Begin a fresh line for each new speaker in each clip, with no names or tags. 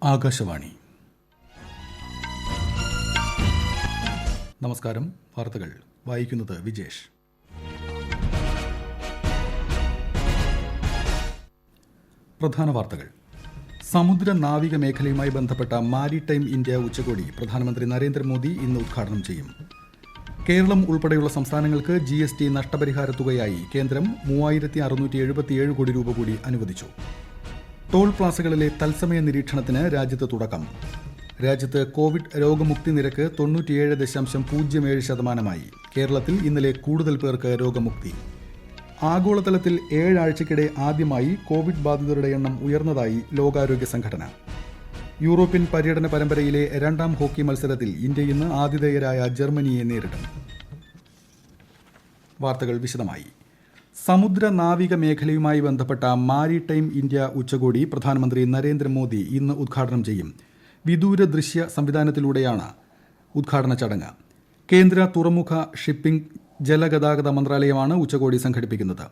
ആകാശവാണി. നമസ്കാരം. വാർത്തകൾ വായിക്കുന്നത് വിജേഷ്. പ്രധാന വാർത്തകൾ. സമുദ്ര നാവിക മേഖലയുമായി ബന്ധപ്പെട്ട മാരിടൈം ഇന്ത്യ ഉച്ചകോടി പ്രധാനമന്ത്രി നരേന്ദ്രമോദി ഇന്ന് ഉദ്ഘാടനം ചെയ്യും. കേരളം ഉൾപ്പെടെയുള്ള സംസ്ഥാനങ്ങൾക്ക് GST നഷ്ടപരിഹാര തുകയായി കേന്ദ്രം 3677 കോടി രൂപ കൂടി അനുവദിച്ചു. ടോൾ പ്ലാസകളിലെ തത്സമയ നിരീക്ഷണത്തിന് രാജ്യത്ത് തുടക്കം. രാജ്യത്ത് കോവിഡ് രോഗമുക്തി നിരക്ക് 97.07%. കേരളത്തിൽ ഇന്നലെ കൂടുതൽ പേർക്ക് രോഗമുക്തി. ആഗോളതലത്തിൽ 7 ആഴ്ചയ്ക്കിടെ ആദ്യമായി കോവിഡ് ബാധിതരുടെ എണ്ണം ഉയർന്നതായി ലോകാരോഗ്യ സംഘടന. യൂറോപ്യൻ പര്യടന പരമ്പരയിലെ 2ാം ഹോക്കി മത്സരത്തിൽ ഇന്ത്യ ഇന്ന് ആതിഥേയരായ ജർമ്മനിയെ നേരിടും. വാർത്തകൾ വിശദമായി. സമുദ്ര നാവിക മേഖലയുമായി ബന്ധപ്പെട്ട മാരിടൈം ഇന്ത്യ ഉച്ചകോടി പ്രധാനമന്ത്രി നരേന്ദ്രമോദി ഇന്ന് ഉദ്ഘാടനം ചെയ്യും. വിദൂര ദൃശ്യ സംവിധാനത്തിലൂടെയാണ് ഉദ്ഘാടന ചടങ്ങ്. കേന്ദ്ര തുറമുഖ, ഷിപ്പിംഗ്, ജലഗതാഗത മന്ത്രാലയമാണ് ഉച്ചകോടി സംഘടിപ്പിക്കുന്നത്.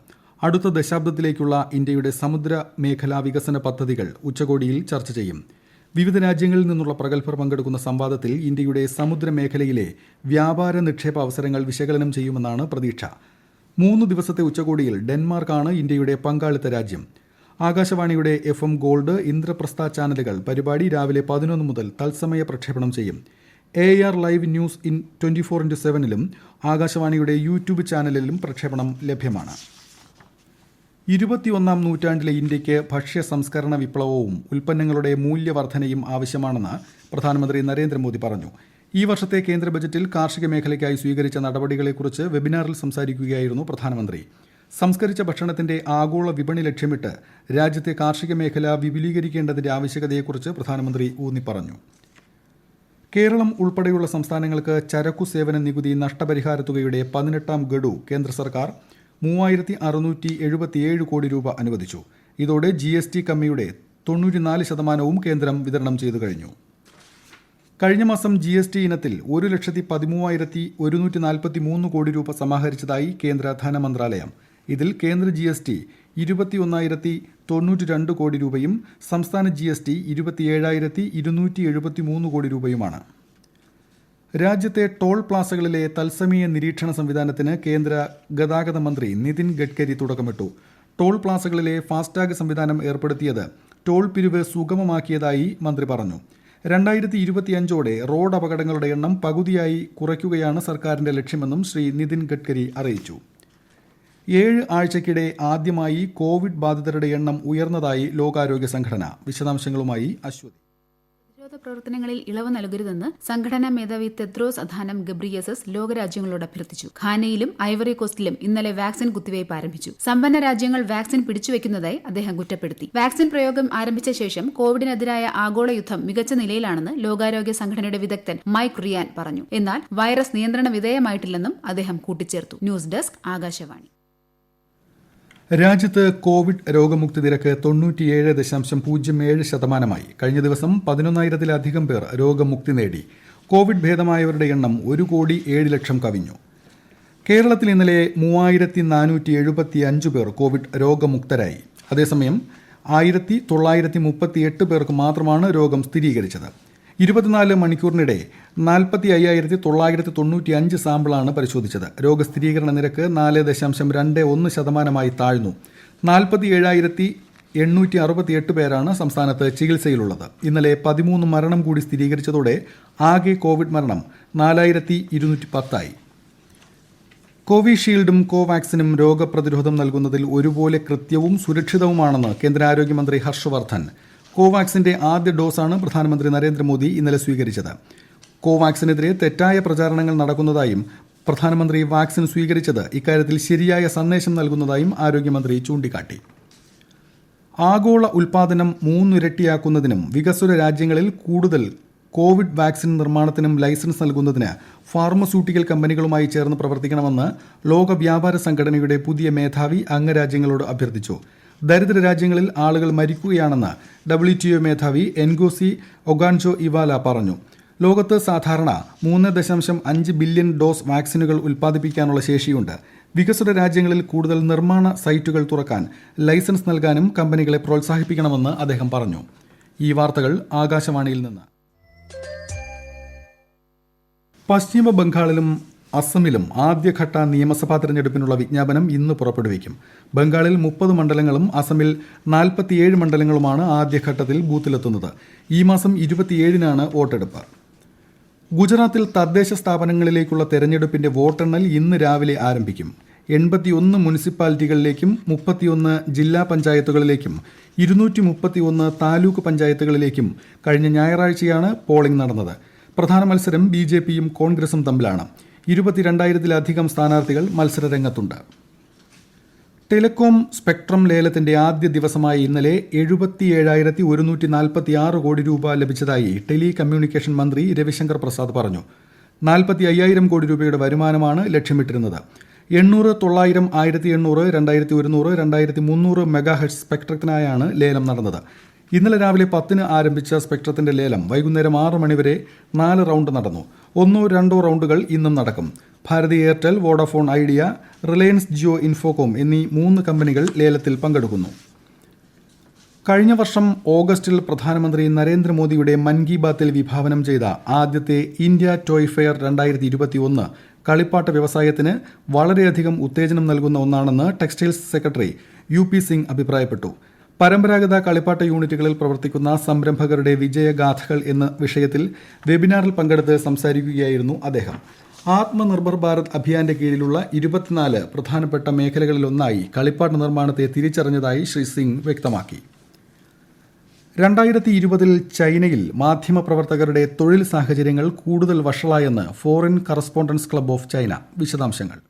അടുത്ത ദശാബ്ദത്തിലേക്കുള്ള ഇന്ത്യയുടെ സമുദ്ര മേഖലാ വികസന പദ്ധതികൾ ഉച്ചകോടിയിൽ ചർച്ച ചെയ്യും. വിവിധ രാജ്യങ്ങളിൽ നിന്നുള്ള പ്രഗത്ഭർ പങ്കെടുക്കുന്ന സംവാദത്തിൽ ഇന്ത്യയുടെ സമുദ്ര മേഖലയിലെ വ്യാപാര നിക്ഷേപ അവസരങ്ങൾ വിശകലനം ചെയ്യുമെന്നാണ് പ്രതീക്ഷ. 3 ദിവസത്തെ ഉച്ചകോടിയിൽ ഡെൻമാർക്കാണ് ഇന്ത്യയുടെ പങ്കാളിത്ത രാജ്യം. ആകാശവാണിയുടെ FM ഗോൾഡ്, ഇന്ദ്രപ്രസ്ഥ ചാനലുകൾ പരിപാടി രാവിലെ 11 മുതൽ തത്സമയ പ്രക്ഷേപണം ചെയ്യും. AR ലൈവ് ന്യൂസ് 24/7 ആകാശവാണിയുടെ യൂട്യൂബ് ചാനലിലും പ്രക്ഷേപണം ലഭ്യമാണ്. 21ാം നൂറ്റാണ്ടിലെ ഇന്ത്യയ്ക്ക് ഭക്ഷ്യ സംസ്കരണ വിപ്ലവവും ഉൽപ്പന്നങ്ങളുടെ മൂല്യവർദ്ധനയും ആവശ്യമാണെന്ന് പ്രധാനമന്ത്രി നരേന്ദ്രമോദി പറഞ്ഞു. ഈ വർഷത്തെ കേന്ദ്ര ബജറ്റിൽ കാർഷിക മേഖലയ്ക്കായി സ്വീകരിച്ച നടപടികളെക്കുറിച്ച് വെബിനാറിൽ സംസാരിക്കുകയായിരുന്നു പ്രധാനമന്ത്രി. സംസ്കരിച്ച ഭക്ഷണത്തിന്റെ ആഗോള വിപണി ലക്ഷ്യമിട്ട് രാജ്യത്തെ കാർഷിക മേഖല വിപുലീകരിക്കേണ്ടതിന്റെ ആവശ്യകതയെക്കുറിച്ച് പ്രധാനമന്ത്രി ഊന്നിപ്പറഞ്ഞു. കേരളം ഉൾപ്പെടെയുള്ള സംസ്ഥാനങ്ങൾക്ക് ചരക്കു സേവന നികുതി നഷ്ടപരിഹാര തുകയുടെ 18ാം ഗഡു കേന്ദ്ര സർക്കാർ 3677 കോടി രൂപ അനുവദിച്ചു. ഇതോടെ GST കമ്മിയുടെ 94% കേന്ദ്രം വിതരണം ചെയ്തു കഴിഞ്ഞു. കഴിഞ്ഞ മാസം GST ഇനത്തിൽ 1,13,143 കോടി രൂപ സമാഹരിച്ചതായി കേന്ദ്ര ധനമന്ത്രാലയം. ഇതിൽ കേന്ദ്ര GST 21,092 കോടി രൂപയും സംസ്ഥാന GST 27,273 കോടി രൂപയുമാണ്. രാജ്യത്തെ ടോൾ പ്ലാസകളിലെ തത്സമയ നിരീക്ഷണ സംവിധാനത്തിന് കേന്ദ്ര ഗതാഗത മന്ത്രി നിതിൻ ഗഡ്കരി തുടക്കമിട്ടു. ടോൾ പ്ലാസകളിലെ ഫാസ്ടാഗ് സംവിധാനം ഏർപ്പെടുത്തിയത് ടോൾ പിരിവ് സുഗമമാക്കിയതായി മന്ത്രി പറഞ്ഞു. 2025ഓടെ റോഡ് അപകടങ്ങളുടെ എണ്ണം പകുതിയായി കുറയ്ക്കുകയാണ് സർക്കാരിന്റെ ലക്ഷ്യമെന്നും ശ്രീ നിതിൻ ഗഡ്കരി അറിയിച്ചു. 7 ആഴ്ചയ്ക്കിടെ ആദ്യമായി കോവിഡ് ബാധിതരുടെ എണ്ണം ഉയർന്നതായി ലോകാരോഗ്യ സംഘടന. വിശദാംശങ്ങളുമായി അശ്വതി.
പ്രതിരോധ പ്രവർത്തനങ്ങളിൽ ഇളവ് നൽകരുതെന്ന് സംഘടനാ മേധാവി തെദ്രോസ് അഥാനം ഗബ്രിയേസസ് ലോകരാജ്യങ്ങളോട് അഭ്യർത്ഥിച്ചു. ഖാനയിലും ഐവറി കോസ്റ്റിലും ഇന്നലെ വാക്സിൻ കുത്തിവയ്പ് ആരംഭിച്ചു. സമ്പന്ന രാജ്യങ്ങൾ വാക്സിൻ പിടിച്ചുവെക്കുന്നതായി അദ്ദേഹം കുറ്റപ്പെടുത്തി. വാക്സിൻ പ്രയോഗം ആരംഭിച്ച ശേഷം കോവിഡിനെതിരായ ആഗോള യുദ്ധം മികച്ച നിലയിലാണെന്ന് ലോകാരോഗ്യ സംഘടനയുടെ വിദഗ്ധൻ മൈക്ക് റിയാൻ പറഞ്ഞു. എന്നാൽ വൈറസ് നിയന്ത്രണ വിധേയമായിട്ടില്ലെന്നും അദ്ദേഹം കൂട്ടിച്ചേർത്തു. News desk, Akashvani.
രാജ്യത്ത് കോവിഡ് രോഗമുക്തി നിരക്ക് 97.07%. കഴിഞ്ഞ ദിവസം 11,000-ത്തിലധികം പേർ രോഗമുക്തി നേടി. കോവിഡ് ഭേദമായവരുടെ എണ്ണം 1,07,00,000 കവിഞ്ഞു. കേരളത്തിൽ ഇന്നലെ 3,475 പേർ കോവിഡ് രോഗമുക്തരായി. അതേസമയം 1,938 പേർക്ക് മാത്രമാണ് രോഗം സ്ഥിരീകരിച്ചത്. 24 മണിക്കൂറിനിടെ 45,995 സാമ്പിളാണ് പരിശോധിച്ചത്. രോഗസ്ഥിരീകരണ നിരക്ക് 4.21% താഴ്ന്നു. 47,868 പേരാണ് സംസ്ഥാനത്ത് ചികിത്സയിലുള്ളത്. ഇന്നലെ 13 മരണം കൂടി സ്ഥിരീകരിച്ചതോടെ ആകെ കോവിഡ് മരണം 4,210 കോവിഷീൽഡും കോവാക്സിനും രോഗപ്രതിരോധം നൽകുന്നതിൽ ഒരുപോലെ കൃത്യവും സുരക്ഷിതവുമാണെന്ന് കേന്ദ്ര ആരോഗ്യമന്ത്രി ഹർഷവർദ്ധൻ. കോവാക്സിന്റെ ആദ്യ ഡോസാണ് പ്രധാനമന്ത്രി നരേന്ദ്രമോദി ഇന്നലെ സ്വീകരിച്ചത്. കോവാക്സിനെതിരെ തെറ്റായ പ്രചാരണങ്ങൾ നടക്കുന്നതായും പ്രധാനമന്ത്രി വാക്സിൻ സ്വീകരിച്ചത് ഇക്കാര്യത്തിൽ ശരിയായ സന്ദേശം നൽകുന്നതായും ആരോഗ്യമന്ത്രി ചൂണ്ടിക്കാട്ടി. ആഗോള ഉൽപാദനം 3 ഇരട്ടിയാക്കുന്നതിനും വികസ്വര രാജ്യങ്ങളിൽ കൂടുതൽ കോവിഡ് വാക്സിൻ നിർമ്മാണത്തിനും ലൈസൻസ് നൽകുന്നതിന് ഫാർമസ്യൂട്ടിക്കൽ കമ്പനികളുമായി ചേർന്ന് പ്രവർത്തിക്കണമെന്ന് ലോക വ്യാപാര സംഘടനയുടെ പുതിയ മേധാവി അംഗരാജ്യങ്ങളോട് അഭ്യർത്ഥിച്ചു. ദരിദ്ര രാജ്യങ്ങളിൽ ആളുകൾ മരിക്കുകയാണെന്ന് WTO മേധാവി എൻഗോസി ഒഗാൻജോ ഇവാല പറഞ്ഞു. ലോകത്ത് സാധാരണ 3.5 ബില്യൺ ഡോസ് വാക്സിനുകൾ ഉൽപ്പാദിപ്പിക്കാനുള്ള ശേഷിയുണ്ട്. വികസ്വര രാജ്യങ്ങളിൽ കൂടുതൽ നിർമ്മാണ സൈറ്റുകൾ തുറക്കാൻ ലൈസൻസ് നൽകാനും കമ്പനികളെ പ്രോത്സാഹിപ്പിക്കണമെന്ന് അദ്ദേഹം പറഞ്ഞു. ഈ വാർത്തകൾ ആകാശവാണിയിൽ നിന്ന്. പശ്ചിമ ബംഗാളിലും അസമിലും ആദ്യഘട്ട നിയമസഭാ തെരഞ്ഞെടുപ്പിനുള്ള വിജ്ഞാപനം ഇന്ന് പുറപ്പെടുവിക്കും. ബംഗാളിൽ 30 മണ്ഡലങ്ങളും അസമിൽ 47 മണ്ഡലങ്ങളുമാണ് ആദ്യഘട്ടത്തിൽ ബൂത്തിലെത്തുന്നത്. ഈ മാസം 27-നാണ് വോട്ടെടുപ്പ്. ഗുജറാത്തിൽ തദ്ദേശ സ്ഥാപനങ്ങളിലേക്കുള്ള തെരഞ്ഞെടുപ്പിന്റെ വോട്ടെണ്ണൽ ഇന്ന് രാവിലെ ആരംഭിക്കും. 81 മുനിസിപ്പാലിറ്റികളിലേക്കും 31 ജില്ലാ പഞ്ചായത്തുകളിലേക്കും 231 താലൂക്ക് പഞ്ചായത്തുകളിലേക്കും കഴിഞ്ഞ ഞായറാഴ്ചയാണ് പോളിംഗ് നടന്നത്. പ്രധാന മത്സരം ബിജെപിയും കോൺഗ്രസും തമ്മിലാണ്. 22,000-ലധികം സ്ഥാനാർത്ഥികൾ മത്സരരംഗത്തുണ്ട്. ടെലികോം സ്പെക്ട്രം ലേലത്തിന്റെ ആദ്യ ദിവസമായ ഇന്നലെ 77,146 കോടി രൂപ ലഭിച്ചതായി ടെലി കമ്മ്യൂണിക്കേഷൻ മന്ത്രി രവിശങ്കർ പ്രസാദ് പറഞ്ഞു. 45,000 കോടി രൂപയുടെ വരുമാനമാണ് ലക്ഷ്യമിട്ടിരുന്നത്. 800, 900, 1,800, 2,100, 2,300 മെഗാഹെർട്സ് സ്പെക്ട്രത്തിനായാണ് ലേലം നടന്നത്. ഇന്നലെ രാവിലെ 10-ന് ആരംഭിച്ച സ്പെക്ട്രത്തിന്റെ ലേലം വൈകുന്നേരം 6 മണിവരെ 4 റൗണ്ട് നടന്നു. 1-2 റൗണ്ടുകൾ ഇന്നും നടക്കും. ഭാരതി എയർടെൽ, വോഡാഫോൺ ഐഡിയ, റിലയൻസ് ജിയോ ഇൻഫോകോം എന്നീ 3 കമ്പനികൾ ലേലത്തിൽ പങ്കെടുക്കുന്നു. കഴിഞ്ഞ വർഷം ഓഗസ്റ്റിൽ പ്രധാനമന്ത്രി നരേന്ദ്രമോദിയുടെ മൻ കി ബാത്തിൽ വിഭാവനം ചെയ്ത ആദ്യത്തെ ഇന്ത്യ ടോയ് ഫെയർ 2021 കളിപ്പാട്ട വ്യവസായത്തിന് വളരെയധികം ഉത്തേജനം നൽകുന്ന ഒന്നാണെന്ന് ടെക്സ്റ്റൈൽസ് സെക്രട്ടറി UP സിംഗ് അഭിപ്രായപ്പെട്ടു. പരമ്പരാഗത കളിപ്പാട്ട യൂണിറ്റുകളിൽ പ്രവർത്തിക്കുന്ന സംരംഭകരുടെ വിജയഗാഥകൾ എന്ന വിഷയത്തിൽ വെബിനാറിൽ പങ്കെടുത്ത് സംസാരിക്കുകയായിരുന്നു അദ്ദേഹം. ആത്മനിർഭർ ഭാരത് അഭിയാന്റെ കീഴിലുള്ള 24 പ്രധാനപ്പെട്ട മേഖലകളിലൊന്നായി കളിപ്പാട്ട നിർമ്മാണത്തെ തിരിച്ചറിഞ്ഞതായി ശ്രീ സിംഗ് വ്യക്തമാക്കി. 2020-ൽ ചൈനയിൽ മാധ്യമപ്രവർത്തകരുടെ തൊഴിൽ സാഹചര്യങ്ങൾ കൂടുതൽ വഷളായെന്ന് foreign correspondents club of China. വിശദാംശങ്ങൾ.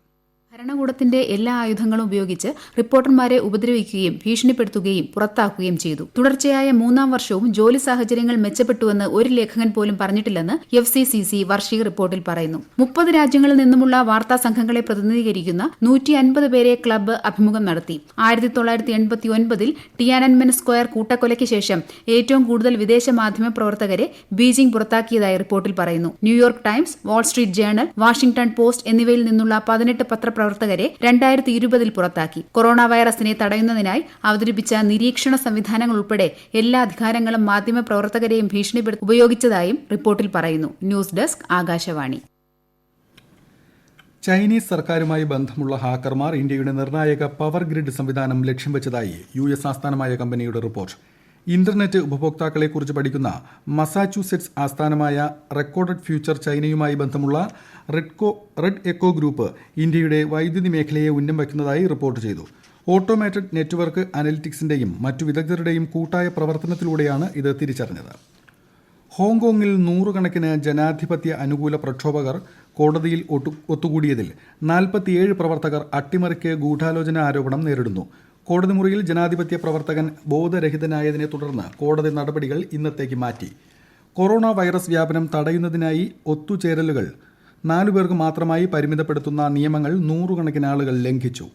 ഭരണകൂടത്തിന്റെ എല്ലാ ആയുധങ്ങളും ഉപയോഗിച്ച് റിപ്പോർട്ടർമാരെ ഉപദ്രവിക്കുകയും ഭീഷണിപ്പെടുത്തുകയും പുറത്താക്കുകയും ചെയ്തു. തുടർച്ചയായ 3-ാം വർഷവും ജോലി സാഹചര്യങ്ങൾ മെച്ചപ്പെട്ടുവെന്ന് ഒരു ലേഖകൻ പോലും പറഞ്ഞിട്ടില്ലെന്ന് FCCC വാർഷിക റിപ്പോർട്ടിൽ പറയുന്നു. 30 രാജ്യങ്ങളിൽ നിന്നുമുള്ള വാർത്താ സംഘങ്ങളെ പ്രതിനിധീകരിക്കുന്ന 150 പേരെ ക്ലബ്ബ് അഭിമുഖം നടത്തി. 1989-ൽ ടിയാനൻമെൻ സ്ക്വയർ കൂട്ടക്കൊലയ്ക്ക് ശേഷം ഏറ്റവും കൂടുതൽ വിദേശ മാധ്യമ പ്രവർത്തകരെ ബീജിംഗ് പുറത്താക്കിയതായി റിപ്പോർട്ടിൽ പറയുന്നു. New York times, Wall Street journal, Washington post എന്നിവയിൽ നിന്നുള്ള 18 പത്രപ്രവർത്തകരെ 2020-ൽ പുറത്താക്കി. കൊറോണ വൈറസിനെ തടയുന്നതിനായി അവതരിപ്പിച്ച നിരീക്ഷണ സംവിധാനങ്ങൾ ഉൾപ്പെടെ എല്ലാ അധികാരങ്ങളും മാധ്യമ പ്രവർത്തകരെയും ഭീഷണിപ്പെടുത്തി ഉപയോഗിച്ചതായും റിപ്പോർട്ടിൽ പറയുന്നു. News desk, Akashvani.
ചൈനീസ് സർക്കാരുമായി ബന്ധമുള്ള ഹാക്കർമാർ ഇന്ത്യയുടെ നിർണായക പവർ ഗ്രിഡ് സംവിധാനം ലക്ഷ്യം വെച്ചതായി US ആസ്ഥാനമായ കമ്പനിയുടെ റിപ്പോർട്ട്. ഇന്റർനെറ്റ് ഉപഭോക്താക്കളെക്കുറിച്ച് പഠിക്കുന്ന മസാച്യൂസെറ്റ്സ് ആസ്ഥാനമായ റെക്കോർഡഡ് ഫ്യൂച്ചർ ചൈനയുമായി ബന്ധമുള്ള റെഡ് എക്കോ ഗ്രൂപ്പ് ഇന്ത്യയുടെ വൈദ്യുതി മേഖലയെ ഉന്നം വയ്ക്കുന്നതായി റിപ്പോർട്ട് ചെയ്തു. ഓട്ടോമേറ്റഡ് നെറ്റ്വർക്ക് അനലിറ്റിക്സിന്റെയും മറ്റു വിദഗ്ധരുടെയും കൂട്ടായ പ്രവർത്തനത്തിലൂടെയാണ് ഇത് തിരിച്ചറിഞ്ഞത്. ഹോങ്കോങ്ങിൽ 100 കണക്കിന് ജനാധിപത്യ അനുകൂല പ്രക്ഷോഭകർ കോടതിയിൽ ഒത്തുകൂടിയതിൽ 47 പ്രവർത്തകർ അട്ടിമറിക്ക് ഗൂഢാലോചന ആരോപണം നേരിടുന്നു. കോടതി മുറിയിൽ ജനാധിപത്യ പ്രവർത്തകൻ ബോധരഹിതനായതിനെ തുടർന്ന് കോടതി നടപടികൾ ഇന്നത്തേക്ക് മാറ്റി. കൊറോണ വൈറസ് വ്യാപനം തടയുന്നതിനായി ഒത്തുചേരലുകൾ 4 പേർക്ക് മാത്രമായി പരിമിതപ്പെടുത്തുന്ന നിയമങ്ങൾ 100 കണക്കിന് ആളുകൾ ലംഘിച്ചു.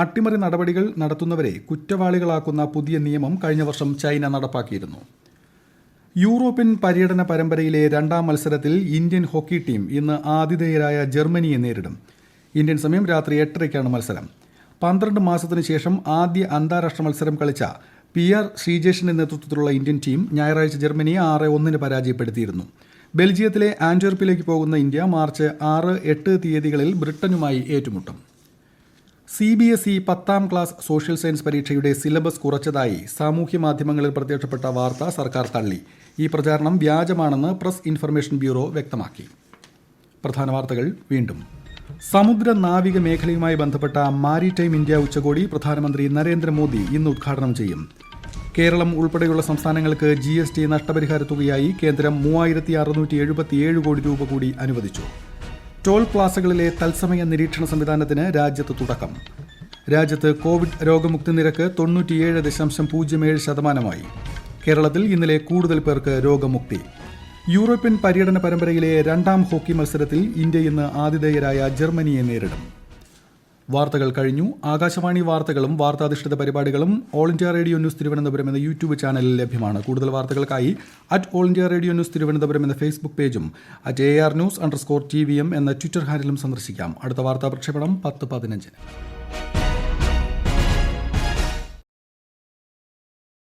അട്ടിമറി നടപടികൾ നടത്തുന്നവരെ കുറ്റവാളികളാക്കുന്ന പുതിയ നിയമം കഴിഞ്ഞ വർഷം ചൈന നടപ്പാക്കിയിരുന്നു. യൂറോപ്യൻ പര്യടന പരമ്പരയിലെ 2-ാം മത്സരത്തിൽ ഇന്ത്യൻ ഹോക്കി ടീം ഇന്ന് ആതിഥേയരായ ജർമ്മനിയെ നേരിടും. ഇന്ത്യൻ സമയം രാത്രി 8:30-ക്കാണ് മത്സരം. 12 മാസത്തിനു ശേഷം ആദ്യ അന്താരാഷ്ട്ര മത്സരം കളിച്ച PR ശ്രീജേഷിന്റെ നേതൃത്വത്തിലുള്ള ഇന്ത്യൻ ടീം ഞായറാഴ്ച ജർമ്മനിയെ 6-1 പരാജയപ്പെടുത്തിയിരുന്നു. ബെൽജിയത്തിലെ ആന്റ്വെർപ്പിലേക്ക് പോകുന്ന ഇന്ത്യ മാർച്ച് 6, 8 തീയതികളിൽ ബ്രിട്ടനുമായി ഏറ്റുമുട്ടും. CBSE 10ാം ക്ലാസ് സോഷ്യൽ സയൻസ് പരീക്ഷയുടെ സിലബസ് കുറച്ചതായി സാമൂഹ്യ മാധ്യമങ്ങളിൽ പ്രത്യക്ഷപ്പെട്ട വാർത്ത സർക്കാർ തള്ളി. ഈ പ്രചാരണം വ്യാജമാണെന്ന് പ്രസ് ഇൻഫർമേഷൻ ബ്യൂറോ വ്യക്തമാക്കി. പ്രധാന വാർത്തകൾ വീണ്ടും. സമുദ്ര നാവിക മേഖലയുമായി ബന്ധപ്പെട്ട മാരിടൈം ഇന്ത്യ ഉച്ചകോടി പ്രധാനമന്ത്രി നരേന്ദ്രമോദി ഇന്ന് ഉദ്ഘാടനം ചെയ്യും. കേരളം ഉൾപ്പെടെയുള്ള സംസ്ഥാനങ്ങൾക്ക് GST നഷ്ടപരിഹാര തുകയായി കേന്ദ്രം 3,677 കോടി രൂപ കൂടി അനുവദിച്ചു. ടോൾ പ്ലാസകളിലെ തത്സമയ നിരീക്ഷണ സംവിധാനത്തിന് രാജ്യത്ത് തുടക്കം. രാജ്യത്ത് കോവിഡ് രോഗമുക്തി നിരക്ക് 97.07%. കേരളത്തിൽ ഇന്നലെ കൂടുതൽ പേർക്ക് രോഗമുക്തി. യൂറോപ്യൻ പര്യടന പരമ്പരയിലെ 2-ാം ഹോക്കി മത്സരത്തിൽ ഇന്ത്യ ഇന്ന് ആതിഥേയരായ ജർമ്മനിയെ നേരിടും. വാർത്തകൾ കഴിഞ്ഞു. ആകാശവാണി വാർത്തകളും വാർത്താധിഷ്ഠിത പരിപാടികളും all India radio news Thiruvananthapuram എന്ന യൂട്യൂബ് ചാനലിൽ ലഭ്യമാണ്. കൂടുതൽ വാർത്തകൾക്കായി @all India radio news Thiruvananthapuram എന്ന ഫേസ്ബുക്ക് പേജും @ARnews_TVM എന്ന ട്വിറ്റർ ഹാൻഡിലും സന്ദർശിക്കാം. അടുത്ത വാർത്താ പ്രക്ഷേപണം 10:15.